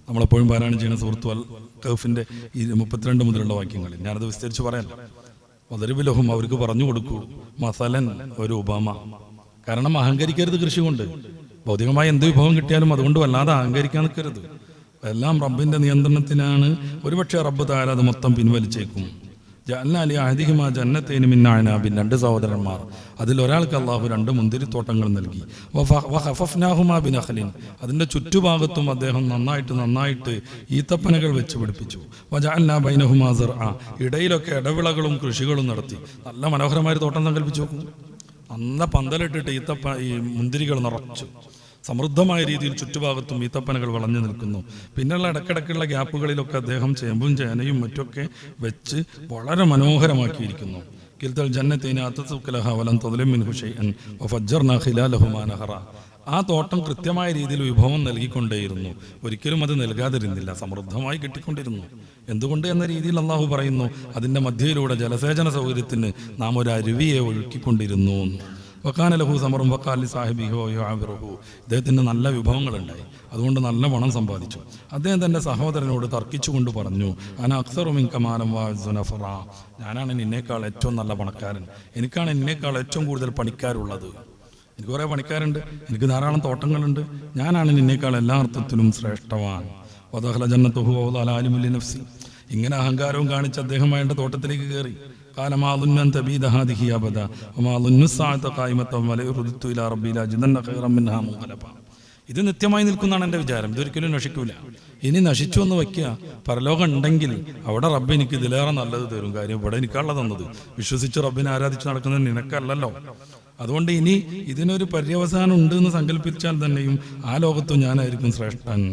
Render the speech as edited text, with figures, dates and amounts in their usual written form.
നമ്മളെപ്പോഴും പാരായണം ചെയ്യുന്ന സൂറത്ത് അൽ കഹ്ഫിന്റെ 32 മുതലുള്ള വാക്യങ്ങളിൽ ഞാനത് വിസ്തരിച്ച് പറയാം. വദരിബിലഹും, അവർക്ക് പറഞ്ഞു കൊടുക്കൂ, മസലൻ, ഒരു ഉപമ. കാരണം അഹങ്കരിക്കരുത്. കൃഷി കൊണ്ട് ഭൗതികമായ എന്ത് വിഭവം കിട്ടിയാലും അതുകൊണ്ട് വല്ലാതെ അഹങ്കരിക്കാൻ നിൽക്കരുത്. എല്ലാം റബ്ബിന്റെ നിയന്ത്രണത്തിലാണ്. ഒരുപക്ഷെ റബ്ബ് താല അത് മൊത്തം പിൻവലിച്ചേക്കും. ജഅൽനാലി അഹദിഹിമാ ജന്നത്തൈനി മിൻ അഅനാബിൻ, 2 സഹോദരന്മാർ, അതിൽ ഒരാൾക്ക് അള്ളാഹു 2 മുന്തിരിത്തോട്ടങ്ങൾ നൽകി. വഖഫഫ്നാഹുമാ ബിനഖ്ലിൻ, അതിൻ്റെ ചുറ്റുഭാഗത്തും അദ്ദേഹം നന്നായിട്ട് ഈത്തപ്പനകൾ വെച്ച് പിടിപ്പിച്ചു. വജഅൽനാ ബൈനഹുമാ സർആ, ഇടയിലൊക്കെ ഇടവിളകളും കൃഷികളും നടത്തി. നല്ല മനോഹരമായ തോട്ടം സങ്കല്പിച്ചു നോക്കും. നല്ല പന്തലിട്ടിട്ട് ഈ മുന്തിരികൾ നിറച്ചു സമൃദ്ധമായ രീതിയിൽ ചുറ്റുഭാഗത്തും ഈത്തപ്പനകൾ വളഞ്ഞു നിൽക്കുന്നു. പിന്നെയുള്ള ഇടക്കിടക്കുള്ള ഗ്യാപ്പുകളിലൊക്കെ അദ്ദേഹം ചേമ്പും ചേനയും മറ്റൊക്കെ വെച്ച് വളരെ മനോഹരമാക്കിയിരിക്കുന്നു. കിൽതൽ ജന്നത്തൈനി അതസുകലഹ വലൻ തദ്ലിം മിൻഹു ശൈഅൻ വഫജ്ജർനാ ഖിലാലഹുമാ നഹറ. ആ തോട്ടം കൃത്യമായ രീതിയിൽ വിഭവം നൽകിക്കൊണ്ടേയിരുന്നു. ഒരിക്കലും അത് നൽകാതിരുന്നില്ല, സമൃദ്ധമായി കിട്ടിക്കൊണ്ടിരുന്നു. എന്തുകൊണ്ട് എന്ന രീതിയിൽ അള്ളാഹു പറയുന്നു, അതിൻ്റെ മധ്യയിലൂടെ ജലസേചന സൗകര്യത്തിന് നാം ഒരു അരുവിയെ ഒഴുക്കിക്കൊണ്ടിരുന്നു. വക്കാന ലഹു സമറും വക്കാലി സാഹിബിഹോ യുആവിറുഹു, ഇദ്ദേഹത്തിന് നല്ല വിഭവങ്ങളുണ്ടായി, അതുകൊണ്ട് നല്ല പണം സമ്പാദിച്ചു. അദ്ദേഹം തൻ്റെ സഹോദരനോട് തർക്കിച്ചുകൊണ്ട് പറഞ്ഞു, അന അക്സറു മിൻക മാലൻ വഅസ്സു നഫറ, ഞാനാണ് നിന്നേക്കാൾ ഏറ്റവും നല്ല പണക്കാരൻ, എനിക്കാണ് നിന്നേക്കാൾ ഏറ്റവും കൂടുതൽ പണിക്കാരുള്ളത്. എനിക്ക് കുറേ പണിക്കാരുണ്ട്, എനിക്ക് ധാരാളം തോട്ടങ്ങളുണ്ട്, ഞാനാണ് നിന്നേക്കാൾ എല്ലാ അർത്ഥത്തിലും ശ്രേഷ്ഠവാൻ. വദഖല ജന്നതഹു വഅദഅ ആലിമുൽ നഫ്സി, ഇങ്ങനെ അഹങ്കാരവും കാണിച്ച് അദ്ദേഹം അയാളുടെ തോട്ടത്തിലേക്ക് കയറി. ഇത് നിത്യമായി നിൽക്കുന്നതാണ് എൻ്റെ വിചാരം, ഇതൊരിക്കലും നശിക്കൂല. ഇനി നശിച്ചു എന്ന് വയ്ക്കുക, പരലോകം ഉണ്ടെങ്കിൽ അവിടെ റബ്ബ് എനിക്ക് ഇതിലേറെ നല്ലത് തരും. കാര്യം ഇവിടെ എനിക്കുള്ള തന്നത്, വിശ്വസിച്ച് റബ്ബിനെ ആരാധിച്ച് നടക്കുന്നത് നിനക്കല്ലല്ലോ. അതുകൊണ്ട് ഇനി ഇതിനൊരു പര്യവസാനം ഉണ്ട് എന്ന് സങ്കല്പിച്ചാൽ തന്നെയും ആ ലോകത്തും ഞാനായിരിക്കും ശ്രേഷ്ഠൻ.